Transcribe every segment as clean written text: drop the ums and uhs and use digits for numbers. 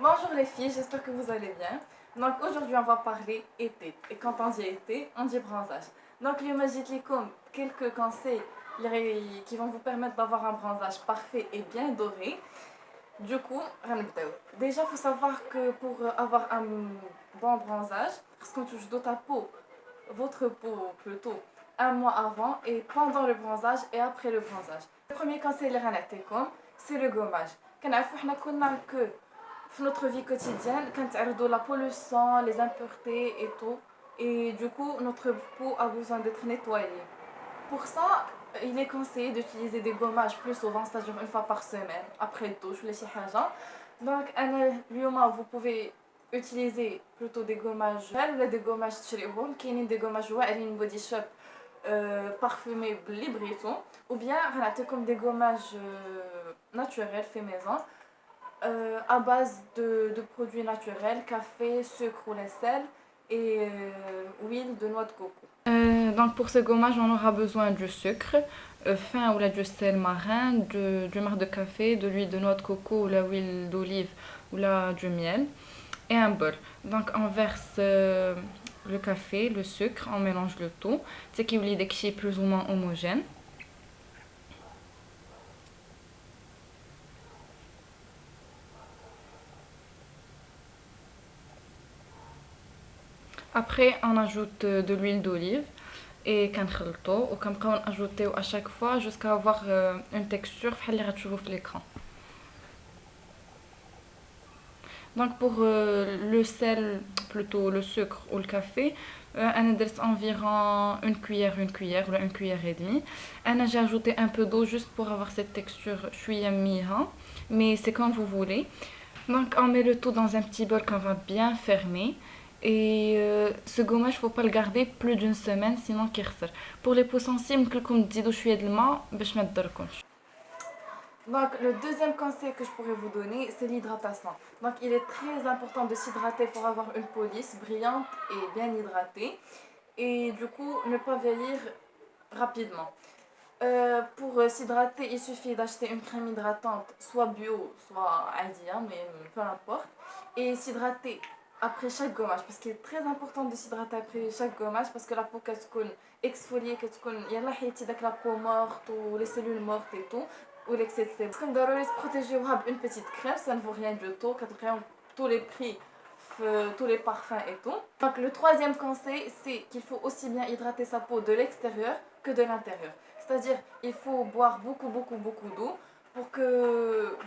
Bonjour les filles, j'espère que vous allez bien. Donc aujourd'hui on va parler été. Et quand on dit été, on dit bronzage. Donc اليوم جيت لكم quelques conseils qui vont vous permettre d'avoir un bronzage parfait et bien doré. Du coup, غنبداو. Déjà, il faut savoir que pour avoir un bon bronzage, parce qu'on touche ta peau, votre peau plutôt, un mois avant et pendant le bronzage et après le bronzage. Le premier conseil اللي غنعطيكم, c'est le gommage. كنعرفوا حنا كلنا que في notre vie quotidienne, كنتعرضوا la pollution, les impuretés et tout. Et du coup, notre peau a besoin d'être nettoyée. Pour ça, il est conseillé d'utiliser des gommages plus souvent, c'est-à-dire une fois par semaine, après le douche, les chihaja. Donc, vous pouvez utiliser plutôt des gommages gel ou des gommages tchirihom, qui sont des gommages واعرين body shop parfumés libriton, ou bien comme des gommages naturels faits maison à base de produits naturels, café, sucre ou les sels et huile de noix de coco. Donc pour ce gommage, on aura besoin du sucre fin ou du sel marin, du marc de café, de l'huile de noix de coco ou l'huile d'olive ou du miel et un bol. Donc on verse le café, le sucre, on mélange le tout. C'est qu'il y a des qui plus ou moins homogènes. Après, on ajoute de l'huile d'olive et كنخلطو وكنبقاو ناجوتيو à chaque fois jusqu'à avoir une texture بحال اللي غتشوفوا في l'écran. Donc pour le sel, plutôt le sucre ou le café, أنا درت environ une cuillère ou une cuillère et demie. J'ai ajouté un peu d'eau juste pour avoir cette texture شوية ميها, mais c'est comme vous voulez. Donc on met le tout dans un petit bol qu'on va bien fermer. Et ce gommage, il ne faut pas le garder plus d'une semaine, sinon il va. Pour les peaux sensibles, كلكم تزيدوا شوية د الماء باش ما تضركمش. Donc le deuxième conseil que je pourrais vous donner, c'est l'hydratation. Donc il est très important de s'hydrater pour avoir une peau lisse, brillante et bien hydratée. Et du coup, ne pas vieillir rapidement. Pour s'hydrater, il suffit d'acheter une crème hydratante, soit bio, soit adia, mais peu importe. Et s'hydrater après chaque gommage, parce qu'il est très important de s'hydrater après chaque gommage, parce que la peau qu'elle se exfoliée, qu'elle se yalla hayti dak la peau morte ou les cellules mortes et tout, ou l'excès de sébum. Comme d'habitude, se protéger avec une petite crème, ça ne vaut rien du tout, tous les prix, tous les parfums et tout. Donc le troisième conseil, c'est qu'il faut aussi bien hydrater sa peau de l'extérieur que de l'intérieur. C'est-à-dire, il faut boire beaucoup d'eau pour que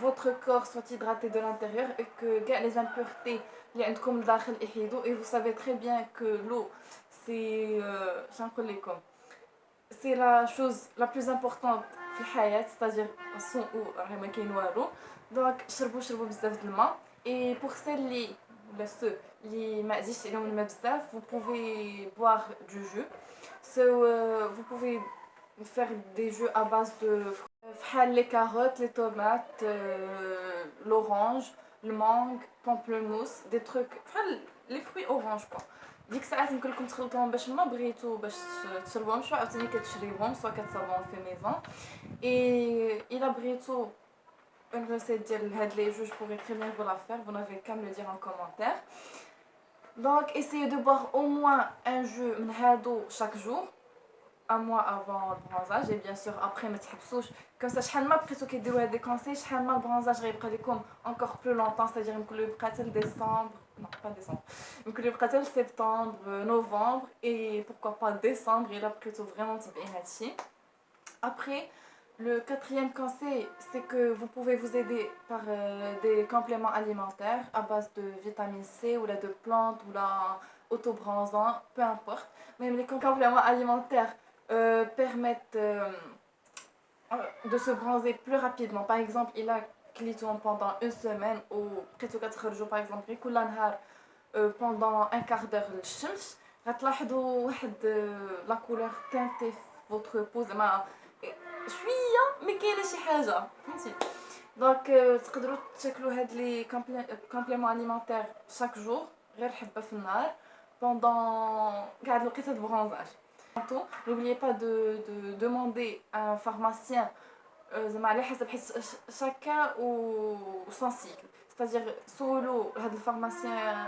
votre corps soit hydraté de l'intérieur et que les impuretés et vous savez très bien que l'eau, c'est c'est la chose la plus importante في الحياة, c'est-à-dire sans eau راه ما كاين والو. Donc شربوا بزاف د الماء. Et pour ceux اللي ما عزيزش عليهم الماء بزاف, vous pouvez boire du jus. So, vous pouvez faire des jus à base de les carottes, les tomates, l'orange, le mangue, pamplemousse, des trucs, les fruits orange quoi. ديك الساعات نقول لكم تخلطوهم باش ما بغيتو باش تشربوهم شو عاوتاني كتشريوهم سوا كتصاوبوهم في ميزون. Et الا بغيتو une recette ديال هاد لي جو, je pourrais très bien vous la faire, vous n'avez qu'à me le dire en commentaire. Donc essayez de boire au moins un jus من هادو chaque jour, un mois avant le bronzage et bien sûr après ما تحبسوش. Comme ça شحال ما بقيتو كديروا هاد لي كونساي شحال ما البرونزاج غيبقى لكم encore plus longtemps, c'est-à-dire يمكن يبقى حتى décembre, non pas décembre, يمكن يبقى حتى septembre, novembre et pourquoi pas décembre الا بقيتو vraiment تبعين هادشي. Après, le quatrième conseil, c'est que vous pouvez vous aider par des compléments alimentaires à base de vitamine C ou de plantes ou autobronzant, peu importe. Même les compléments alimentaires permettent de se bronzer plus rapidement. Par exemple, il a cliton pendant une semaine ou presque 4 jours par exemple, pendant un quart d'heure الشمس غتلاحظوا la couleur teintée votre peau زعما شويه ما كاينه شي حاجه فهمتي. دونك تقدروا تاكلوا هاد لي كومبليمون اليمونتير chaque jour غير حبه في النهار pendant كاع الوقيته د برونزاج. N'oubliez pas de demander à un pharmacien زعما على حسب حيت chacun و son cycle. C'est-à-dire سولو هاد الفارماسيان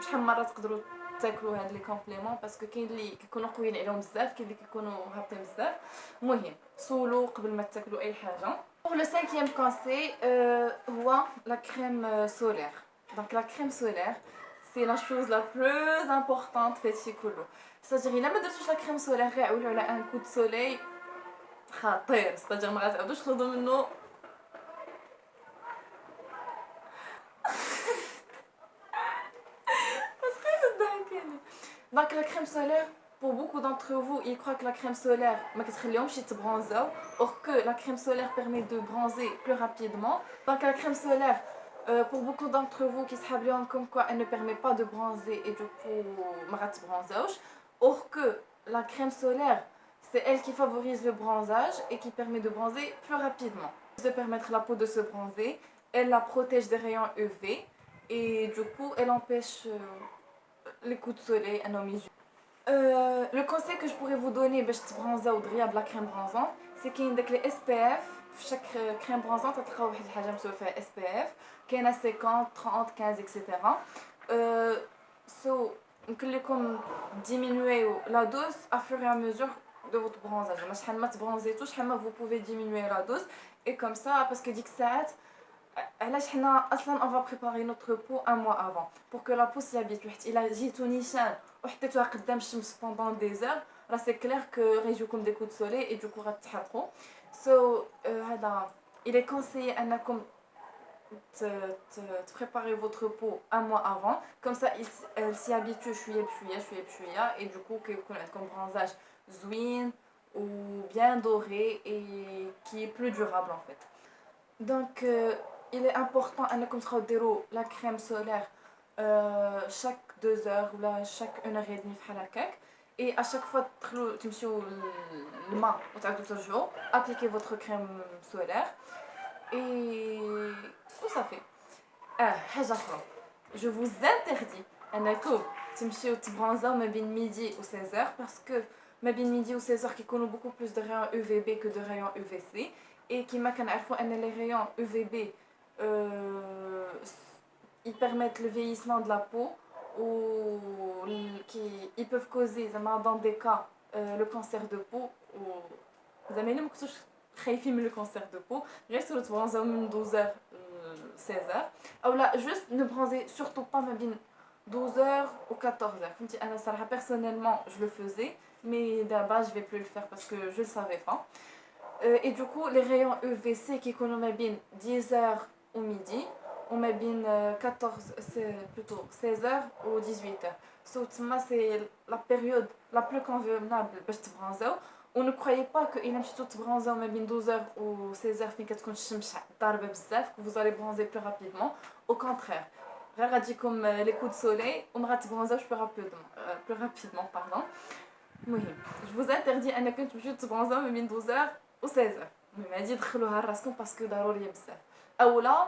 شحال من مره تقدروا تاكلوا هاد لي كومبليمون باسكو كاين اللي كيكونوا قويين عليهم بزاف كاين اللي كيكونوا هابطين بزاف. المهم سولو قبل ما تاكلوا اي حاجه. Pour le cinquième conseil, هو la crème solaire. Donc la crème solaire, c'est la chose la plus importante في هادشي كله. C'est-à-dire الا ما درتوش la crème solaire غير عولوا على ان coup de soleil خطير. C'est-à-dire ما غاتعاودوش تخلطوا منه. Donc la crème solaire, pour beaucoup d'entre vous, ils croient que la crème solaire ما كتخليهمش يتبرونزاو, or que la crème solaire permet de bronzer plus rapidement. Donc la crème solaire, pour beaucoup d'entre vous qui سحاب لهم comme quoi elle ne permet pas de bronzer et du coup ما غتبرونزاوش, or que la crème solaire, c'est elle qui favorise le bronzage et qui permet de bronzer plus rapidement. De permettre à la peau de se bronzer, elle la protège des rayons UV et du coup elle empêche les coups de soleil à nos yeux. Le conseil que je pourrais vous donner باش تبرونزاو دغيا بلا كريم برونزون, c'est كاين داك لي اس بي اف في شاك كريم برونزون تلقاو واحد الحاجه مكتوب فيها اس بي اف, كاينه 50 30 15 اكسيتيرا. سو يمكن لكم ديمينويو لا دوز à fur et à mesure de votre bronzage. شحال ما تبرونزيتو شحال ما vous pouvez diminuer la dose et comme ça parce que ديك الساعات علاش حنا اصلا on va préparer notre peau un mois avant pour que la peau s'y habitue. حيت الا جيتو نيشان وحطيتوها قدام الشمس pendant des heures راه سي كلير كو غيجيوكم دي كود سولي et du coup غتحرقوا. سو هذا il est conseillé انكم préparer votre peau un mois avant, comme ça elle s'y habitue شويه بشويه et du coup كيكون عندكم bronzage زوين ou bien doré et qui est plus durable en fait. Donc il est important انكم تخاو ديروا la crème solaire chaque 2 heures ولا chaque 1 heure et demie بحال هكاك, et à chaque fois تدخلوا تمشيو للماء وتعاودوا ترجعوا appliquez votre crème solaire et tout ça fait. حاجه اخرى, je vous interdis انكم تمشيو تبرونزاو ما بين ميدي و 16 parce que ما بين ميدي و 16 كيكونوا beaucoup plus de rayons UVB que de rayons UVC, et كما كنعرفوا ان les rayons UVB ils permettent le vieillissement de la peau ou ils peuvent causer dans des cas le cancer de peau ou زعما ما كنتوش خايفين من le cancer de peau غير سولو تبرونزاو من 12 16 او لا juste ne bronzez surtout pas ما بين 12 ou 14 فهمتي. انا صراحه personnellement je le faisais mais d'abord je vais plus le faire parce que je le savais pas. Et du coup les rayons UVC qui كانوا ما بين 10h au midi ou ما بين 14 c'est plutôt 16h ou 18h. So تما c'est la période la plus convenable باش تبرونزاو. On ne croyait pas que الا مشيتو تبرونزاو ما بين 12h ou 16h فين كتكون الشمس ضاربه بزاف que vous allez bronzer plus rapidement. Au contraire, غير غتجيكم les coups de soleil وما غتبرونزاوش plus rapidement pardon. المهم je vous interdis انكم تمشيو تبرونزاو ما بين 12h و 16h. المهم هادي دخلوها لراسكم باسكو ضروريه بزاف. اولا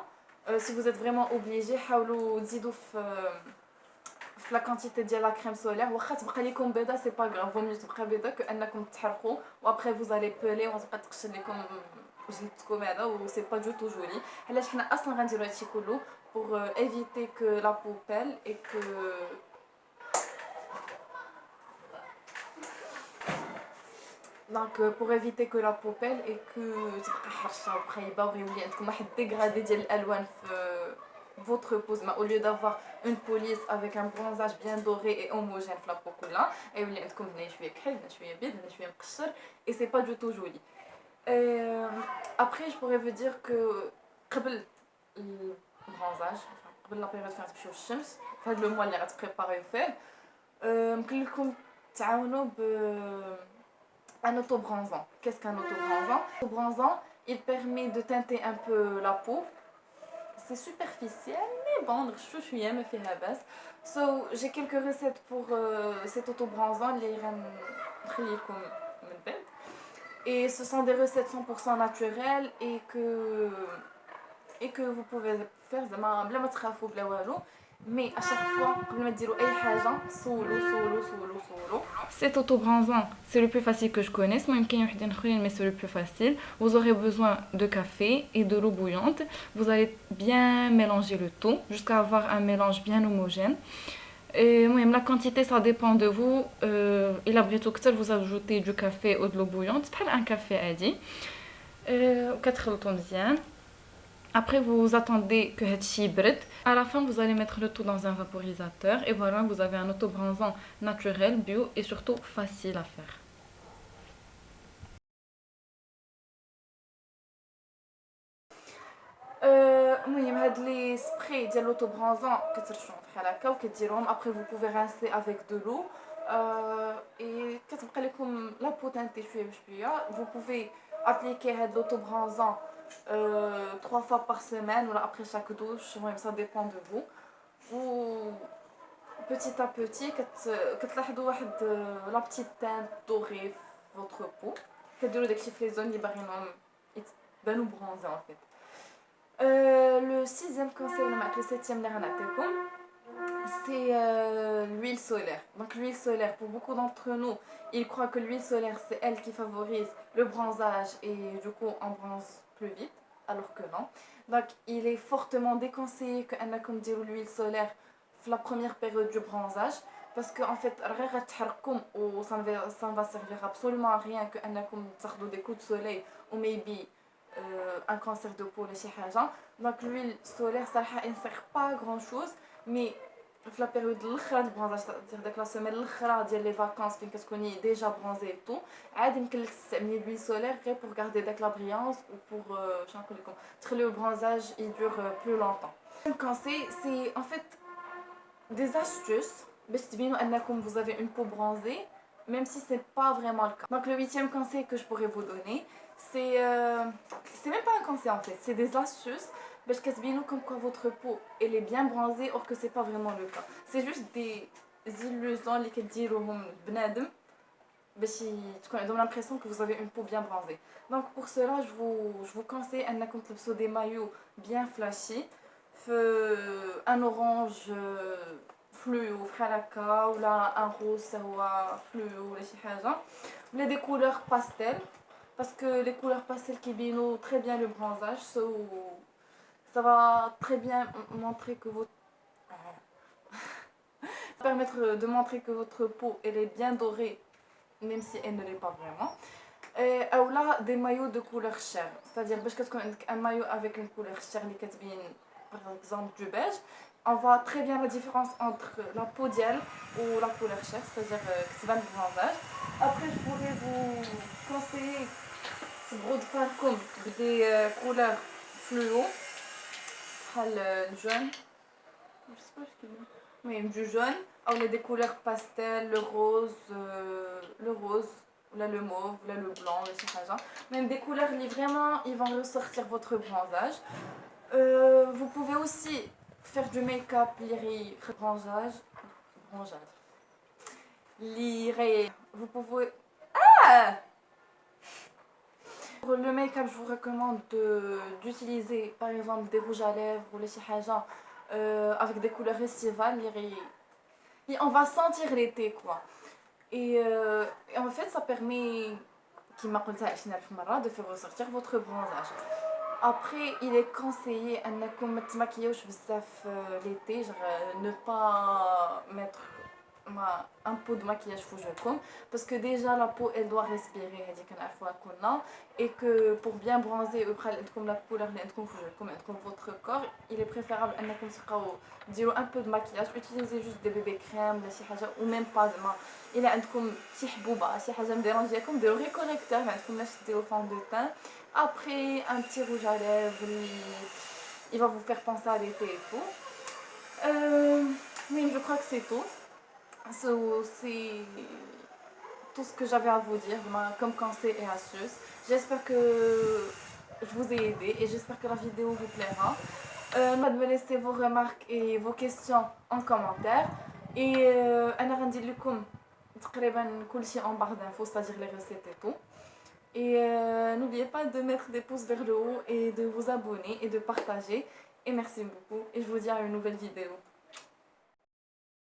si vous êtes vraiment obligé حاولوا تزيدوا في لا كونتيتي ديال لا كريم سولير, واخا تبقى لكم بيضه سي با غراف, فو ميو تبقى بيضه كانكم تحرقوا وابري vous allez peler وتبقى تقشر لكم جلدكم هذا و سي با دو تو جولي. علاش حنا اصلا غنديروا هادشي كله pour éviter que la peau pèle et que donc pour éviter que la peau pèle et que تبقى حرشه وخايبه ويولي عندكم واحد ديغرادي ديال الالوان في votre peau, au lieu d'avoir une peau lisse avec un bronzage bien doré et homogène في la peau كلها يولي عندكم هنا شويه كحل هنا شويه بيض هنا شويه مقشر et c'est pas du tout joli. Après je pourrais vous dire que قبل البرونزاج قبل لا بيريود فين تمشيو للشمس في هذا لو موا اللي غتبريباريو فيه يمكن لكم تعاونوا ب un autobronzant. Qu'est-ce qu'un autobronzant? L'autobronzant, il permet de teinter un peu la peau. C'est superficiel, mais bon, chouchouya me fait la base. So, j'ai quelques recettes pour cet autobronzant, et ce sont des recettes 100% naturelles et que vous pouvez faire بلا ما تخافوا بلا والو. mais à chaque fois قبل ما ديروا اي حاجه سولو. Cet auto-bronzant, c'est le plus facile que je connaisse. Moi, il y a une autre, mais c'est le plus facile. Vous aurez besoin de café et de l'eau bouillante. Vous allez bien mélanger le tout jusqu'à avoir un mélange bien homogène. Et même la quantité, ça dépend de vous. Et la britoxel, vous ajoutez du café ou de l'eau bouillante. C'est pas un café à dire. 4 bien. Après, vous attendez que c'est brûle. À la fin, vous allez mettre le tout dans un vaporisateur. Et voilà, vous avez un auto-bronzant naturel, bio et surtout facile à faire. المهم هاد لي سبراي ديال لوطوبرونزون كترشوهم بحال هكا وكديروهم ابري فو بوفي رانسي افيك دو لو اي كتبقى لكم لا بو تانتي شويه بشويه. فو بوفي ابليكي هاد لوطوبرونزون 3 fois par semaine ou après chaque douche, ça dépend de vous. Ou petit à petit كتلاحظوا واحد la petite teinte dorée في votre peau. كديروا داكشي في لي زون اللي باغينهم يتبانوا برونزي en fait. Le sixième conseil, le septième, c'est l'huile solaire. Donc l'huile solaire, pour beaucoup d'entre nous, ils croient que l'huile solaire, c'est elle qui favorise le bronzage et du coup on bronze plus vite, alors que non. Donc il est fortement déconseillé que l'huile solaire la première période du bronzage, parce que en fait ça ne va servir absolument à rien que des coups de soleil ou maybe un cancer de peau. Donc l'huile solaire ça ne sert pas à grand chose, mais في لا بيريود الاخرى د البرونزاج c'est-à-dire داك لا سيمين الاخرى ديال لي فاكونس فين كتكوني ديجا برونزي تو عادي يمكن لك تستعملي l'huile solaire غير pour garder داك لا بريونس ou pour شنو نقول لكم تخليو البرونزاج يدور plus longtemps. Comme c'est en fait des astuces باش تبينوا انكم vous avez une peau bronzée même si c'est pas vraiment le cas. Donc le huitième conseil que je pourrais vous donner c'est même pas un conseil en fait, c'est des astuces باش كتبينوا comme quoi votre peau elle est bien bronzée or que c'est pas vraiment le cas. C'est juste des illusions اللي كديروهم بنادم باش تكون عندهم l'impression que vous avez une peau bien bronzée. Donc pour cela je vous conseille انكم تلبسوا des maillots bien flashy, un orange fluo بحال هكا ولا un rose هو fluo ولا شي حاجه ولا des couleurs pastel parce que les couleurs pastel qui bino très bien le bronzage, ça va très bien montrer que votre permettre de montrer que votre peau elle est bien dorée même si elle ne l'est pas vraiment. Ou là des maillots de couleur chair, c'est-à-dire باش كتكون عندك un maillot avec une couleur chair اللي كتبين par exemple du beige, on voit très bien la différence entre la peau d'elle ou la couleur chair, c'est-à-dire كتبان البرونزاج. Après je pourrais vous conseiller de faire comme des couleurs fluo le jaune, je sais pas ce qu'il est. Oui, du jaune, ou des couleurs pastel, le rose, ou là le mauve, ou là le blanc, même des couleurs qui vraiment ils vont ressortir votre bronzage. Vous pouvez aussi faire du make-up bronzage. Vous pouvez pour le make-up, je vous recommande d'utiliser par exemple des rouges à lèvres ou les chihaja avec des couleurs estivales. Et on va sentir l'été quoi. Et en fait, ça permet de faire ressortir votre bronzage. Après, il est conseillé de se maquiller l'été, ne pas mettre un pot de maquillage parce que déjà la peau elle doit respirer et que pour bien bronzer comme la couleur comme votre corps, il est préférable dire un peu de maquillage, utiliser juste des bébés crèmes ou même pas il a عندكم شي حبوبه شي حاجه مديرونجيكم ديروا غير كوريكتور ما عندكم لاش ديروا fond de teint. Après un petit rouge à lèvres, il va vous faire penser à l'été et tout. Oui, je crois que c'est tout. C'est tout ce que j'avais à vous dire comme conseil et astuce. J'espère que je vous ai aidé et j'espère que la vidéo vous plaira. N'oubliez pas de me laisser vos remarques et vos questions en commentaire. Et أنا غندير لكم تقريبا كل شيء en barre d'infos, c'est-à-dire les recettes et tout. Et n'oubliez pas de mettre des pouces vers le haut et de vous abonner et de partager. Et merci beaucoup et je vous dis à une nouvelle vidéo.